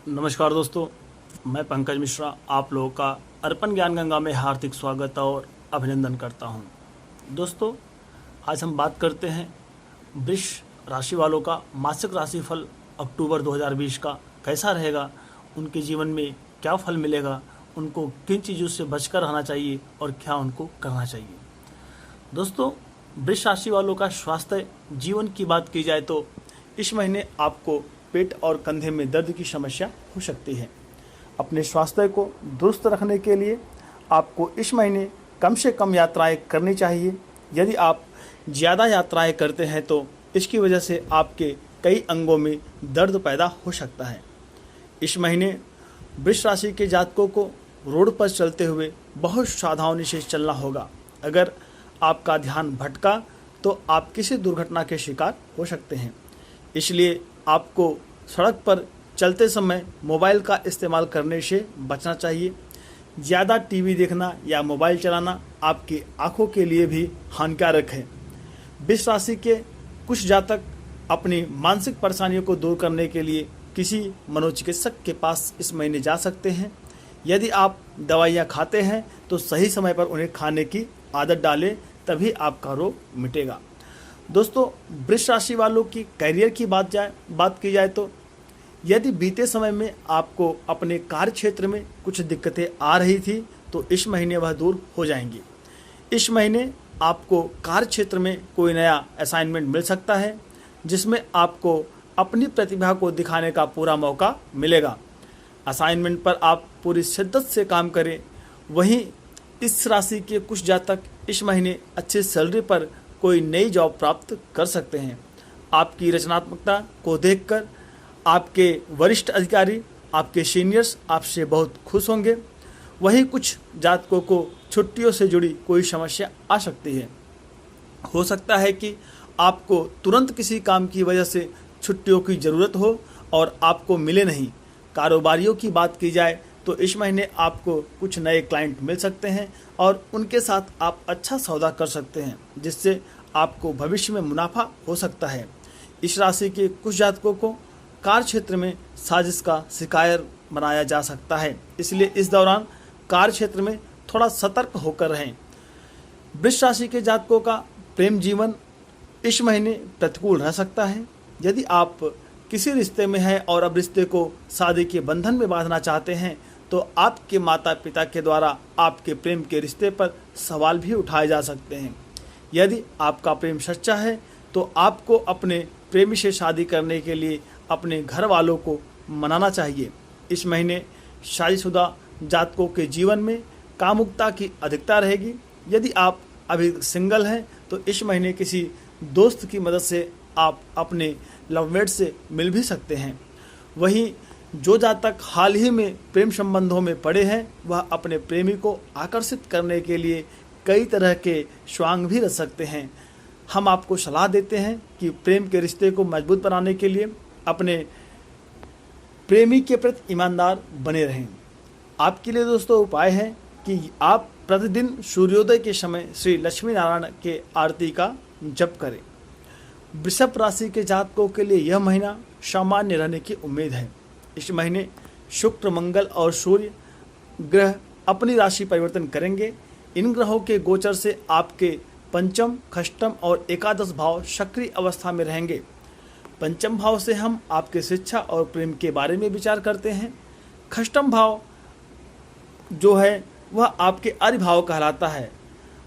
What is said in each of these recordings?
नमस्कार दोस्तों, मैं पंकज मिश्रा आप लोगों का अर्पण ज्ञान गंगा में हार्दिक स्वागत और अभिनंदन करता हूं। दोस्तों, आज हम बात करते हैं वृष राशि वालों का मासिक राशिफल अक्टूबर 2020 का कैसा रहेगा, उनके जीवन में क्या फल मिलेगा, उनको किन चीज़ों से बचकर रहना चाहिए और क्या उनको करना चाहिए। दोस्तों, वृष राशि वालों का स्वास्थ्य जीवन की बात की जाए तो इस महीने आपको पेट और कंधे में दर्द की समस्या हो सकती है। अपने स्वास्थ्य को दुरुस्त रखने के लिए आपको इस महीने कम से कम यात्राएं करनी चाहिए। यदि आप ज़्यादा यात्राएं करते हैं तो इसकी वजह से आपके कई अंगों में दर्द पैदा हो सकता है। इस महीने वृष राशि के जातकों को रोड पर चलते हुए बहुत सावधानी से चलना होगा। अगर आपका ध्यान भटका तो आप किसी दुर्घटना के शिकार हो सकते हैं। इसलिए आपको सड़क पर चलते समय मोबाइल का इस्तेमाल करने से बचना चाहिए। ज़्यादा टीवी देखना या मोबाइल चलाना आपकी आंखों के लिए भी हानिकारक है। वृष राशि के कुछ जातक अपनी मानसिक परेशानियों को दूर करने के लिए किसी मनोचिकित्सक के पास इस महीने जा सकते हैं। यदि आप दवाइयाँ खाते हैं तो सही समय पर उन्हें खाने की आदत डालें, तभी आपका रोग मिटेगा। दोस्तों, वृष राशि वालों की करियर की बात की जाए तो यदि बीते समय में आपको अपने कार्य क्षेत्र में कुछ दिक्कतें आ रही थी तो इस महीने वह दूर हो जाएंगी। इस महीने आपको कार्य क्षेत्र में कोई नया असाइनमेंट मिल सकता है जिसमें आपको अपनी प्रतिभा को दिखाने का पूरा मौका मिलेगा। असाइनमेंट पर आप पूरी शिद्दत से काम करें। वहीं इस राशि के कुछ जातक इस महीने अच्छी सैलरी पर कोई नई जॉब प्राप्त कर सकते हैं। आपकी रचनात्मकता को देखकर आपके वरिष्ठ अधिकारी, आपके सीनियर्स आपसे बहुत खुश होंगे। वहीं कुछ जातकों को छुट्टियों से जुड़ी कोई समस्या आ सकती है। हो सकता है कि आपको तुरंत किसी काम की वजह से छुट्टियों की ज़रूरत हो और आपको मिले नहीं। कारोबारियों की बात की जाए तो इस महीने आपको कुछ नए क्लाइंट मिल सकते हैं और उनके साथ आप अच्छा सौदा कर सकते हैं, जिससे आपको भविष्य में मुनाफा हो सकता है। इस राशि के कुछ जातकों को कार्य क्षेत्र में साजिश का शिकार बनाया जा सकता है, इसलिए इस दौरान कार्य क्षेत्र में थोड़ा सतर्क होकर रहें। वृष राशि के जातकों का प्रेम जीवन इस महीने प्रतिकूल रह सकता है। यदि आप किसी रिश्ते में हैं और अब रिश्ते को शादी के बंधन में बांधना चाहते हैं तो आपके माता पिता के द्वारा आपके प्रेम के रिश्ते पर सवाल भी उठाए जा सकते हैं। यदि आपका प्रेम सच्चा है तो आपको अपने प्रेमी से शादी करने के लिए अपने घर वालों को मनाना चाहिए। इस महीने शादीशुदा जातकों के जीवन में कामुकता की अधिकता रहेगी। यदि आप अभी सिंगल हैं तो इस महीने किसी दोस्त की मदद से आप अपने लवमेट से मिल भी सकते हैं। वहीं जो जातक हाल ही में प्रेम संबंधों में पड़े हैं वह अपने प्रेमी को आकर्षित करने के लिए कई तरह के स्वांग भी रच सकते हैं। हम आपको सलाह देते हैं कि प्रेम के रिश्ते को मजबूत बनाने के लिए अपने प्रेमी के प्रति ईमानदार बने रहें। आपके लिए दोस्तों उपाय है कि आप प्रतिदिन सूर्योदय के समय श्री लक्ष्मी नारायण के आरती का जप करें। वृषभ राशि के जातकों के लिए यह महीना सामान्य रहने की उम्मीद है। इस महीने शुक्र, मंगल और सूर्य ग्रह अपनी राशि परिवर्तन करेंगे। इन ग्रहों के गोचर से आपके पंचम, षष्ठम और एकादश भाव सक्रिय अवस्था में रहेंगे। पंचम भाव से हम आपके शिक्षा और प्रेम के बारे में विचार करते हैं। षष्ठम भाव जो है वह आपके अर्य भाव कहलाता है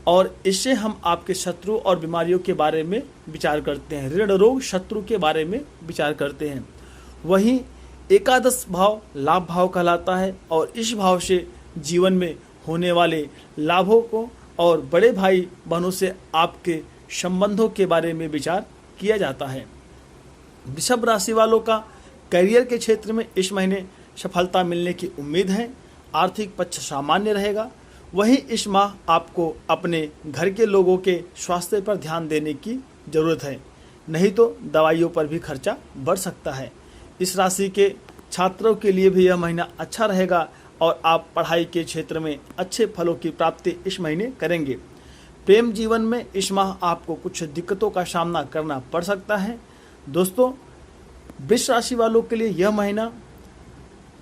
और इससे हम आपके शत्रु और बीमारियों के बारे में विचार करते हैं, ऋण रोग शत्रु के बारे में विचार करते हैं। वहीं एकादश भाव लाभ भाव कहलाता है और इस भाव से जीवन में होने वाले लाभों को और बड़े भाई बहनों से आपके संबंधों के बारे में विचार किया जाता है। वृषभ राशि वालों का करियर के क्षेत्र में इस महीने सफलता मिलने की उम्मीद है। आर्थिक पक्ष सामान्य रहेगा। वहीं इस माह आपको अपने घर के लोगों के स्वास्थ्य पर ध्यान देने की ज़रूरत है, नहीं तो दवाइयों पर भी खर्चा बढ़ सकता है। इस राशि के छात्रों के लिए भी यह महीना अच्छा रहेगा और आप पढ़ाई के क्षेत्र में अच्छे फलों की प्राप्ति इस महीने करेंगे। प्रेम जीवन में इस माह आपको कुछ दिक्कतों का सामना करना पड़ सकता है। दोस्तों, वृष राशि वालों के लिए यह महीना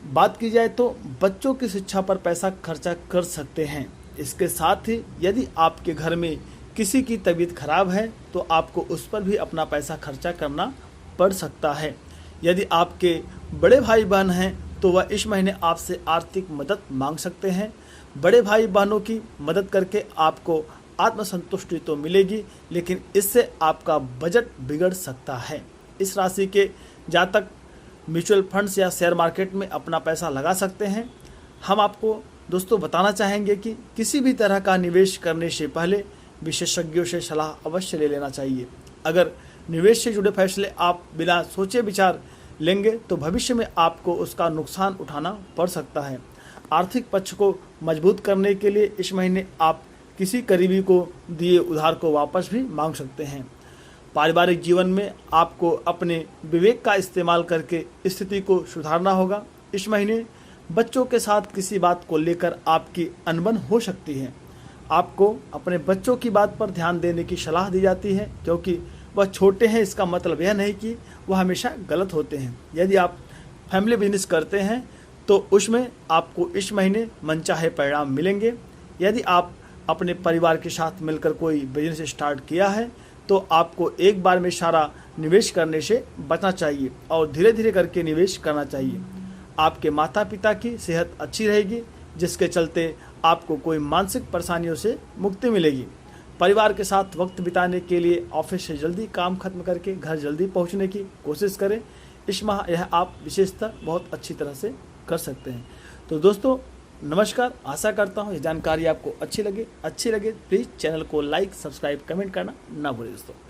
बात की जाए तो बच्चों की शिक्षा पर पैसा खर्चा कर सकते हैं। इसके साथ ही यदि आपके घर में किसी की तबीयत खराब है तो आपको उस पर भी अपना पैसा खर्चा करना पड़ सकता है। यदि आपके बड़े भाई बहन हैं तो वह इस महीने आपसे आर्थिक मदद मांग सकते हैं। बड़े भाई बहनों की मदद करके आपको आत्मसंतुष्टि तो मिलेगी, लेकिन इससे आपका बजट बिगड़ सकता है। इस राशि के जातक म्यूचुअल फंड्स या शेयर मार्केट में अपना पैसा लगा सकते हैं। हम आपको दोस्तों बताना चाहेंगे कि किसी भी तरह का निवेश करने से पहले विशेषज्ञों से सलाह अवश्य ले लेना चाहिए। अगर निवेश से जुड़े फैसले आप बिना सोचे विचार लेंगे तो भविष्य में आपको उसका नुकसान उठाना पड़ सकता है। आर्थिक पक्ष को मजबूत करने के लिए इस महीने आप किसी करीबी को दिए उधार को वापस भी मांग सकते हैं। पारिवारिक जीवन में आपको अपने विवेक का इस्तेमाल करके स्थिति को सुधारना होगा। इस महीने बच्चों के साथ किसी बात को लेकर आपकी अनबन हो सकती है। आपको अपने बच्चों की बात पर ध्यान देने की सलाह दी जाती है, क्योंकि वह छोटे हैं इसका मतलब यह नहीं कि वह हमेशा गलत होते हैं। यदि आप फैमिली बिजनेस करते हैं तो उसमें आपको इस महीने मनचाहे परिणाम मिलेंगे। यदि आप अपने परिवार के साथ मिलकर कोई बिजनेस स्टार्ट किया है तो आपको एक बार में सारा निवेश करने से बचना चाहिए और धीरे धीरे करके निवेश करना चाहिए। आपके माता पिता की सेहत अच्छी रहेगी, जिसके चलते आपको कोई मानसिक परेशानियों से मुक्ति मिलेगी। परिवार के साथ वक्त बिताने के लिए ऑफिस से जल्दी काम खत्म करके घर जल्दी पहुंचने की कोशिश करें। इस माह यह आप विशेषतः बहुत अच्छी तरह से कर सकते हैं। तो दोस्तों नमस्कार, आशा करता हूँ ये जानकारी आपको अच्छी लगे प्लीज़ चैनल को लाइक, सब्सक्राइब, कमेंट करना ना भूलें दोस्तों।